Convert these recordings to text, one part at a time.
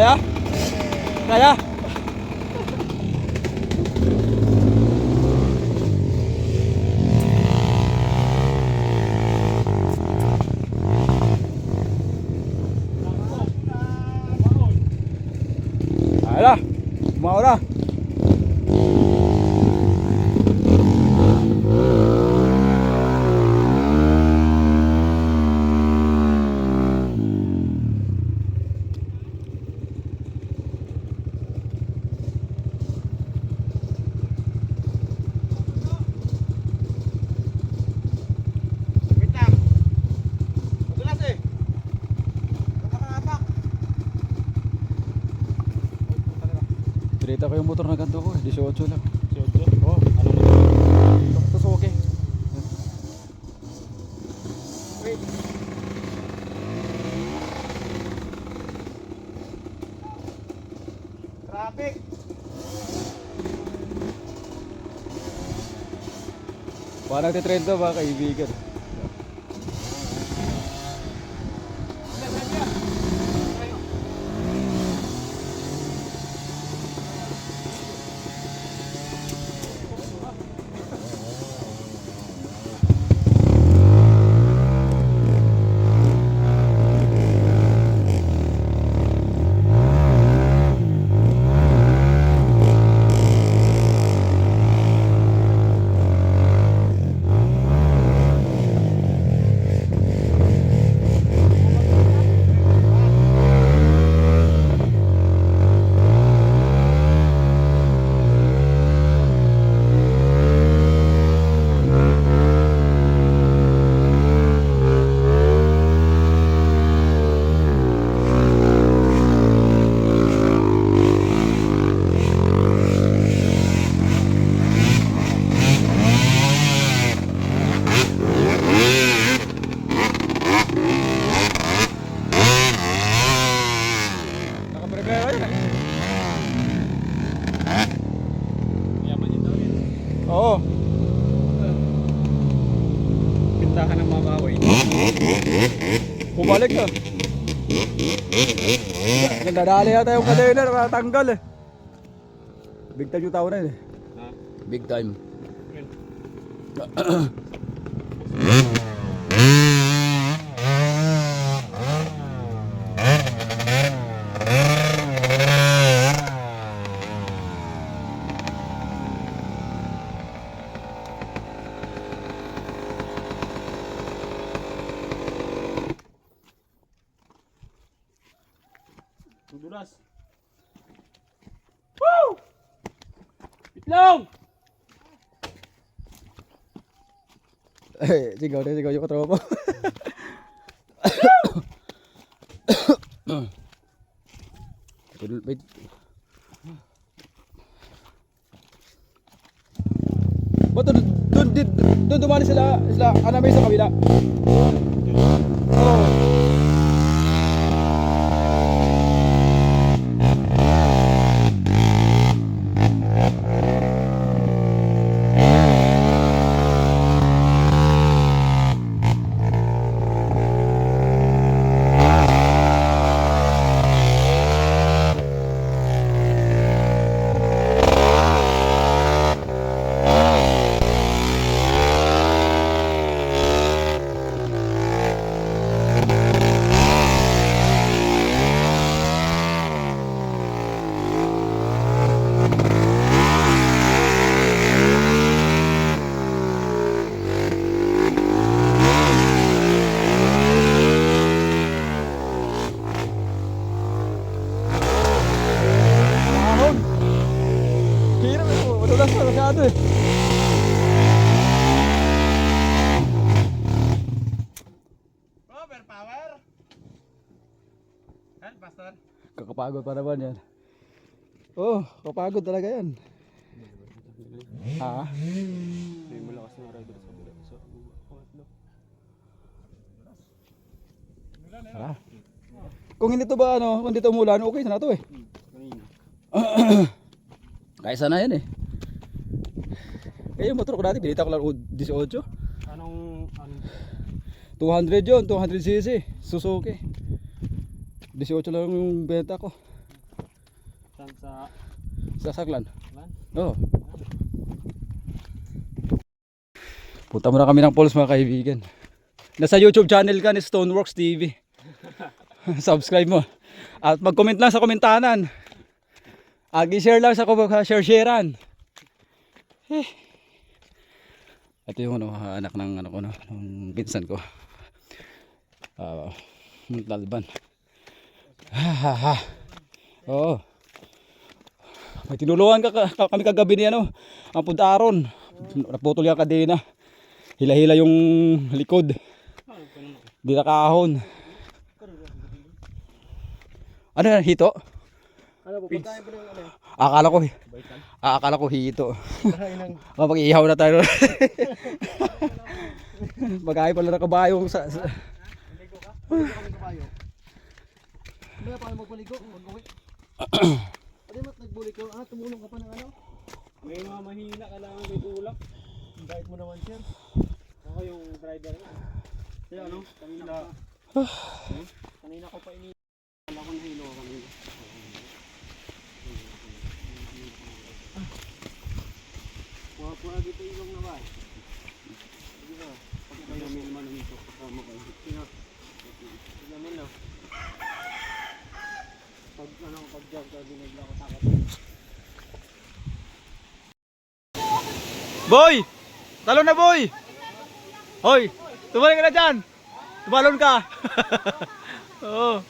Kaya? Kaya? Ayala, bumao na. Trita ko yung motor na ganito ko, 18 lang. 18? Oo. Anong motor? Tapos okay. Wait. Traffic! Parang nagtitrend to mga kaibigan. Nakaprepare ka yan. Yaman yun daw yun. Oo. Pintahan ng mga kahoy. Bumalik na. Nagdadali yata yung container, matanggal eh. Big time yung tao na yun eh. Ha? Big time. Yun. Dulas. Woo! Itlog! Eh, sigaw na sigaw yung katropa. Wait. Ba't doon dumali sila anamay sa kabila? Oo. Madulas na masyado eh. Overpower! Han, Pastor? Kakapagod pa naman yan. Oh, kapagod talaga yan. Ha? May malakas na rider sa bila. So, Ha? Kung hindi to ba ano, kung hindi to umulan, okay na to eh. kanina. Kaysa na yan eh. Kaya yung motor ko dati, binita ko lang 18. Anong 200 yun, 200cc, Suzuki. 18 lang yung benta ko. Saan sa Sasaklan. man? Oo. Punta muna kami ng falls mga kaibigan. Nasa YouTube channel ka ni Stoneworks TV. Subscribe mo. At mag-comment lang sa komentanan. I-share lang sa share-sharean. Ito yung anak ng ko ng pinsan ko. Talban. Oo. May tinulungan kami kagabi ni ang puntaron. Naputol yung kadena. Hila-hila yung likod. Di nakahon. Ano yan, hito? Ano po, pagkain pa ng ano? Akala ko hito. Mag-iihaw na tayo. Mag-aay pala na kabayo sa... Maligo ka? Maligo kami kabayo. Kaya paano magpaligo? Mag-uwi? Pwede mo nagbulik ko? Tumulong ka pa ng ano? May mga mahina, kailangan may tulak. Bait mo naman sir. Ako yung driver na. Kaya ano? Kanina ko pa ini. Wala akong hilo kanina. Kuha dito ilong na ba? Sige ba? Pag kayo may manong ito, kasama kayo. Sige mo lang. Pag job ka, binigla ko takot. Boy! Talon na boy! Hoy! Tumalon ka na dyan! Tumalon ka! Oo.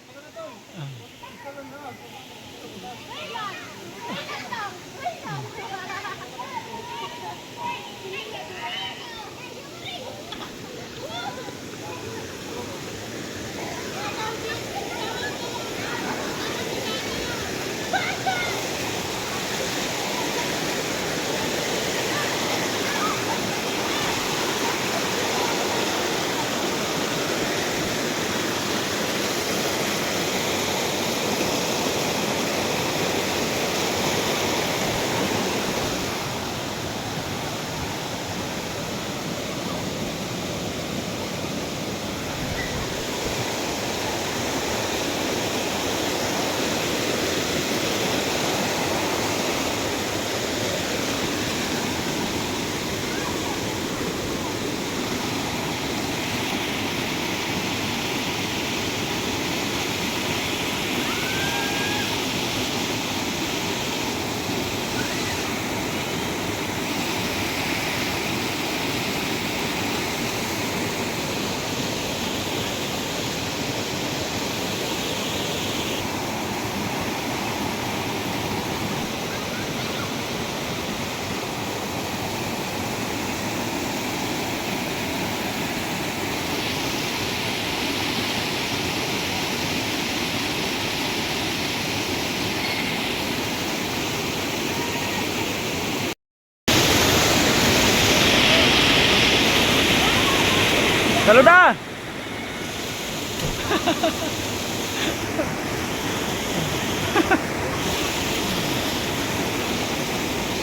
Talon na!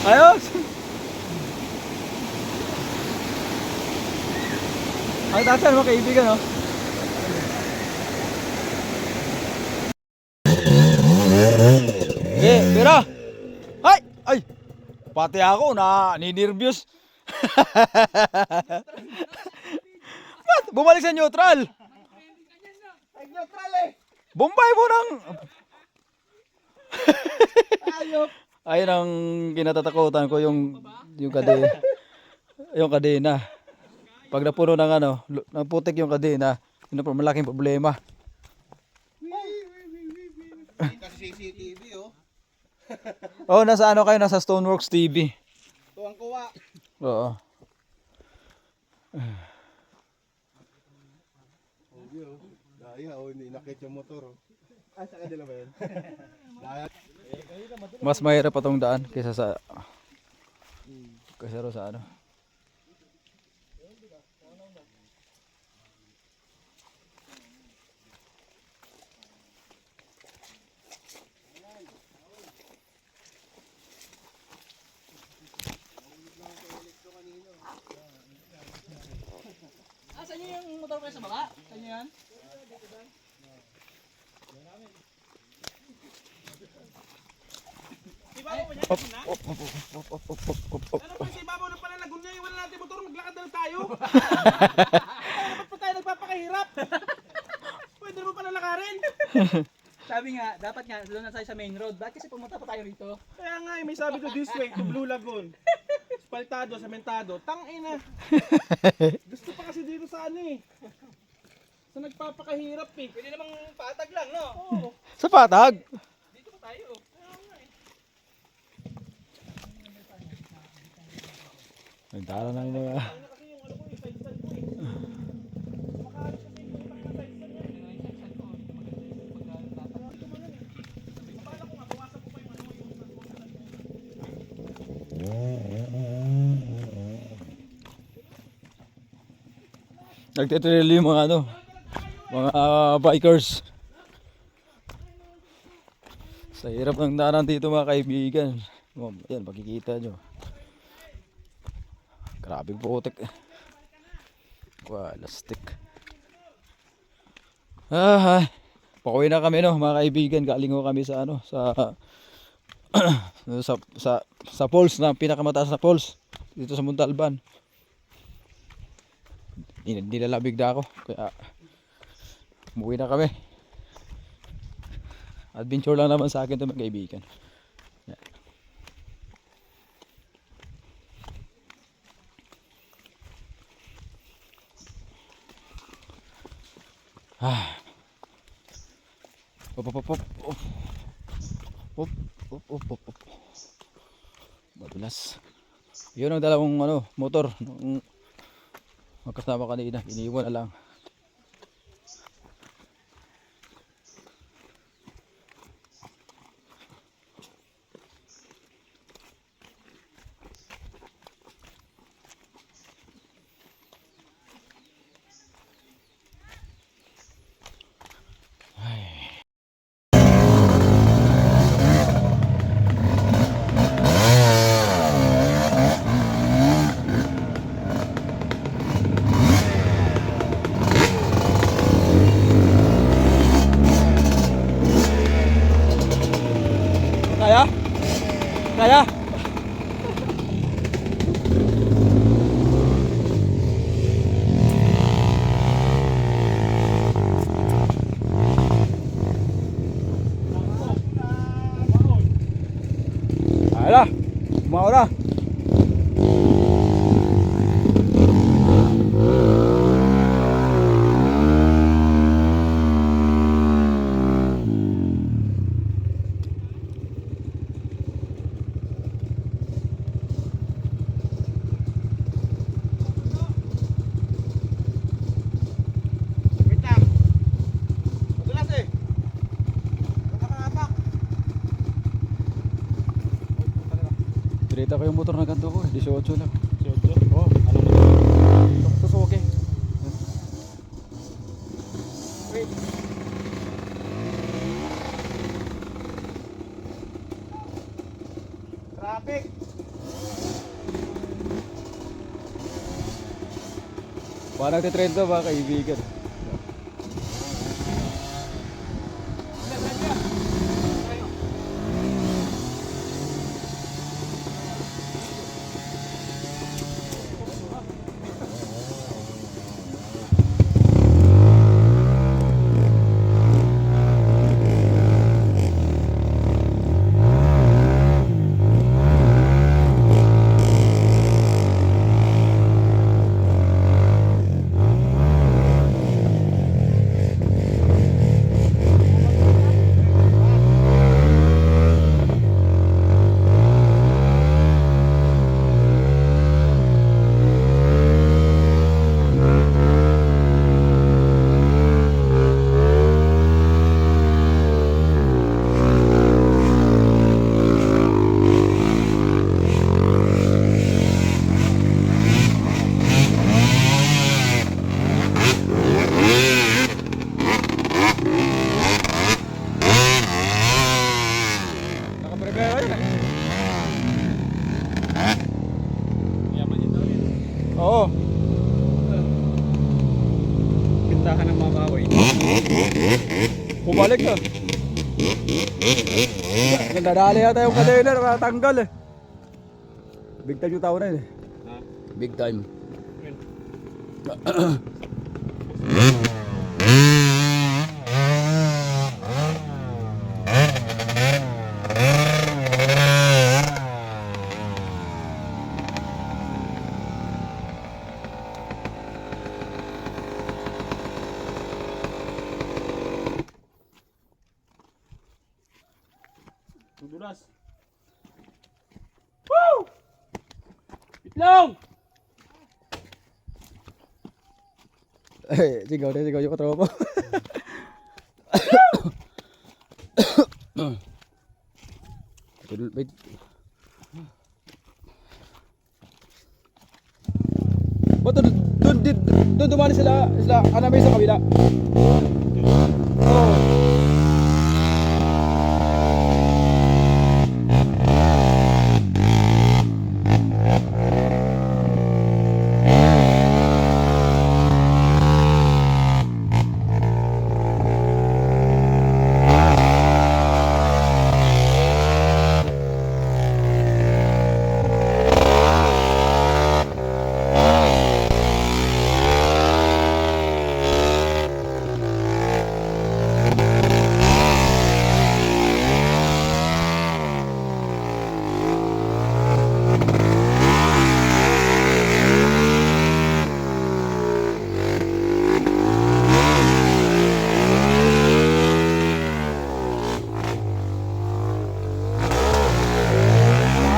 Ayos! Ang tasan mga kaibigan, no? Pera! Ay! Ay! Pati ako na ninirvyos. Ba't? Bumalik sa neutral! Ay, neutral eh! Bombay mo ng... Ayop! Ayun ang kinatatakutan ko yung kadena. Yung kadena. Pag napuno ng naputik yung kadena, yun ang malaking problema. Kasi CCTV oh. Oh, nasa kayo? Nasa Stoneworks TV. Tuwang-kuwa. Oo. Daya oh, inakit yung motor oh. Ah, sa kanila ba yan? Mas mahirap pa tong daan kaysa sa sa ano. Saan niyo yung motor kayo sa baba? Saan niyo yan? Op, op, op, op, op, op, op, op, op. Ano ba si Babaw na pala Laguna, iwan natin motor, maglakad na lang tayo. Dapat pa tayo nagpapakahirap. Pwede naman pala lakarin. Sabi nga, dapat nga doon na tayo sa main road. Bakit kasi pumunta pa tayo rito? Kaya nga, may sabi to this way to Blue Lagoon. Spaltado, sementado, tangina. Gusto pa kasi dito sa ano eh. Sa nagpapakahirap eh. Pwede namang patag lang, no? Oo. Sa patag. Dito pa tayo. Nagtara ng mga... Ano kasi yung ano ko yung side stand ko eh. Makahalit kasi yung utang na side stand niya eh. Akala ko nga, bawasan ko pa yung ano yung Nagtitrail yung mga ano, mga bikers. Sa hirap ng daanan dito mga kaibigan. Oh, yan, makikita nyo. Grabing putik. Wala stick. Ah, pauwi na kami no mga kaibigan. Galing ko kami sa ano, sa falls na pinakamataas na falls dito sa Montalban. Nilalabig na ako kaya umuwi na kami. Adventure lang naman sa akin ito mga kaibigan. Yan. Op, op, op, op, op. Op, op, op, op, op. Madulas. Yun ang dalawang ano, motor nung magkasama kanina, iniwan na lang. Kaya? Kaya? Kaya? Mau na. Wait lang. Madulas eh. Nakakapak. Pirita ko yung motor na ganito ko, 18 lang. Oh, alam mo. Tapos okay. Wait. Traffic. Parang nagtitrend to mga kaibigan. Nakaprepare yun eh. Yaman yun daw yun. Oo. Pintahan ng mga baboy. Bumalik na. Nadali yata yung container, matanggal eh. Big time yung tao na yun eh. Ha? Big time. Dulas. Woo! Itlong! Eh, sigaw na sigaw yung katropa. Wait. Ba't doon dumali sila anamay sa kabila? Oo.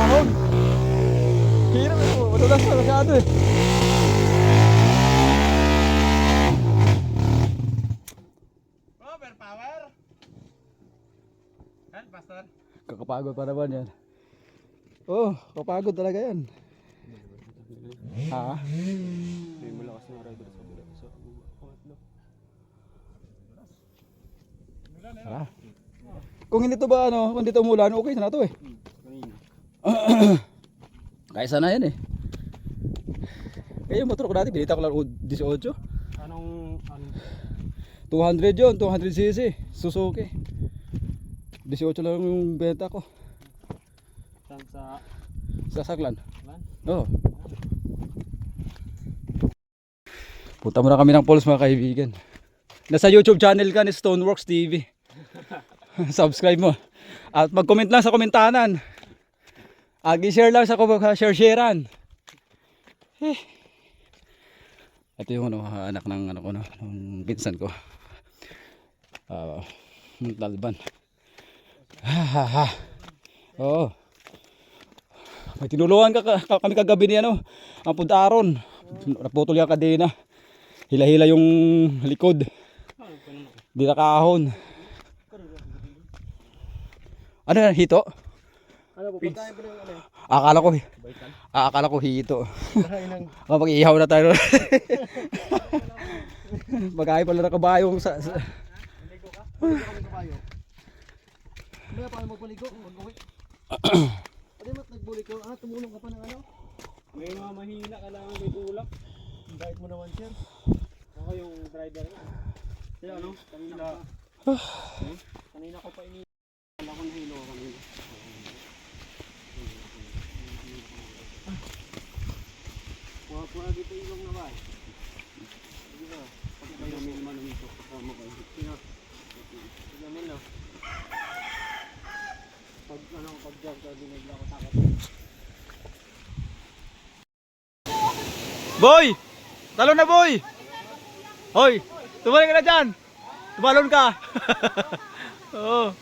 Ahon. Hirap eh. Madulas na masyado eh. Power! Kan, Pastor? Kakapagod pa naman yan. Oh, kapagod talaga yan. Ha? May malakas na rider sa bila. Sa pangatlo. Ha? Kung hindi to ba ano, kung hindi to umulan, okay na to eh. Kanina. Kaya sana yan eh. Kaya yung motor ko dati, binita ko lang 18. Anong 200 yun, 200cc, Suzuki. 18 lang yung benta ko. saan sa Sasaklan. lan? Oo. Punta muna kami ng Falls mga kaibigan. Nasa YouTube channel ka ni Stoneworks TV. Subscribe mo. At mag-comment lang sa komentanan. I-share lang sa share-sharean. Ito yung ano, anak ng ano ko no, ng pinsan ko. Talban. Oo. May tinulungan kami kagabi ni ano, ang puntaron. Naputol yung kadena. Hila-hila yung likod. Di nakahon. Ano yan, hito? Ano po, pagkain pa ng ano? Akala ko hito. Bahay ng Mag-ihaw na tayo. Mag-ahay pala na kabayo sa... Ligo ka? Ligo kami kabayo. Mamaya pa magpaligo, mag-uwi. Pwede mat nagbulik ko, tumulong ka pa ng ano? May mga mahina, kailangan may tulak. Bait mo naman sir. Ako yung driver niya. Sila ano? Kanina ko pa ini. Wala ko nahilo ako kanina. Kuha dito ilong na ba? Sige ba? Pag kayo may manong ito, kasama ko. Sige. Sige mo na. Pag ano, pag jog, dinigla ko takot. Boy! Talon na boy! Hoy! Tumalon ka na dyan! Tumalon ka! Oo.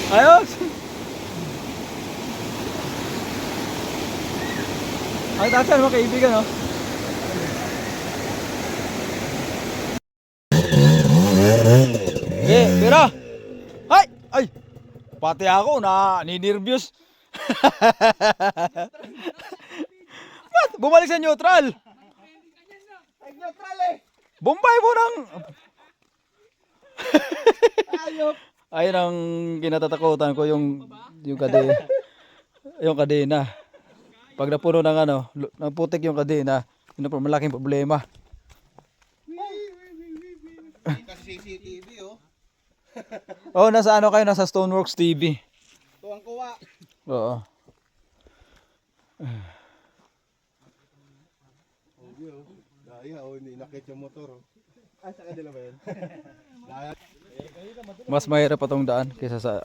Ayos! Ang tasan mga kaibigan, no? Pera! Ay! Ay! Pati ako na ninirvyos. Ba't? Bumalik sa neutral! Neutral eh! Bombay mo ng... Ayop! Ayun ang kinatatakutan ko yung kadena. Yung kadena. Pag napuno ng ano, ng putik yung kadena, yun ang malaking problema. Kasi CCTV oh. Oh, nasa ano kayo? Nasa Stoneworks TV. Tuwang-kuwa. Oo. Daya oh, hindi nakit yung motor oh. Ah, sa kanila ba yun? Mas mahirap pa tong daan kaysa sa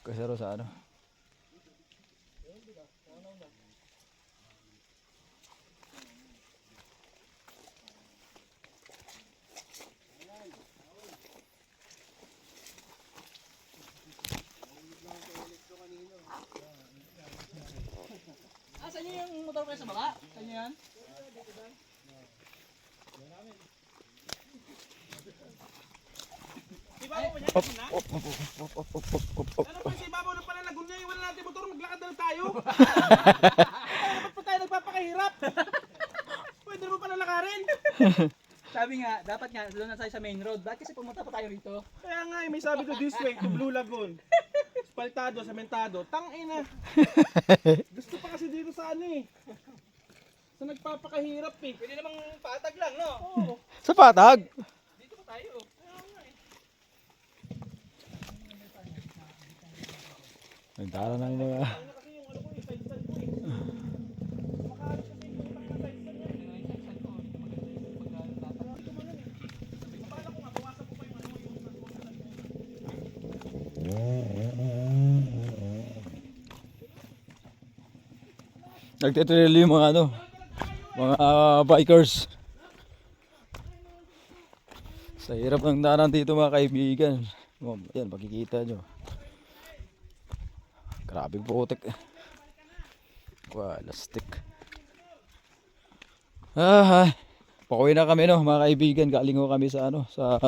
kaysa ro sa ano. Ah, saan yung motor kayo sa baba? Saan yan? Ano pa si Babaw na pala Laguna, iwan natin motor, maglakad na lang tayo. Dapat pa tayo nagpapakahirap. Pwede mo pala lakarin. Sabi nga, dapat nga doon na tayo sa main road. Bakit kasi pumunta pa tayo rito? Kaya nga may sabi ko this way to Blue Lagoon. Spaltado, sementado, tangina. Gusto pa kasi dito sa ano eh. Sa nagpapakahirap eh. Pwede namang patag lang, no? Oo. Sa patag. Dito pa tayo. Nagdala ng mga Kasi yung ano ko eh, side stand ko eh. Makahalos kasi yung utang na side stand niya eh. Paano ko nga, bawasan ko pa yung ano yung nagtitrail yung mga ano, mga bikers. Sa hirap ng daanan dito mga kaibigan. Oh, yan, makikita nyo. Grabe putik. Wala stick. Ah, pauwi na kami no mga kaibigan. Galing ko kami sa ano, sa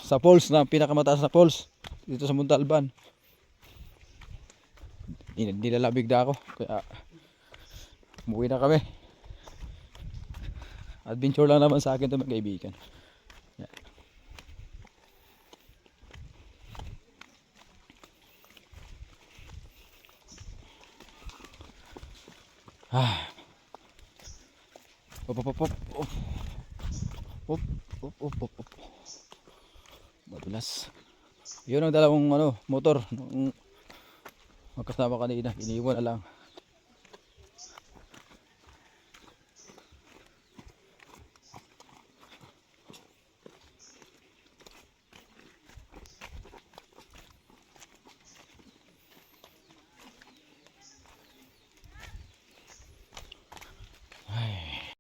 sa falls na pinakamataas na falls dito sa Montalban. Nilalabig na ako kaya umuwi na kami. Adventure lang naman sa akin ito mga kaibigan. Yan. Ah. Op. Madulas. Yun ang dalawang ano, motor nung magkasama kanina. Iniwan na lang.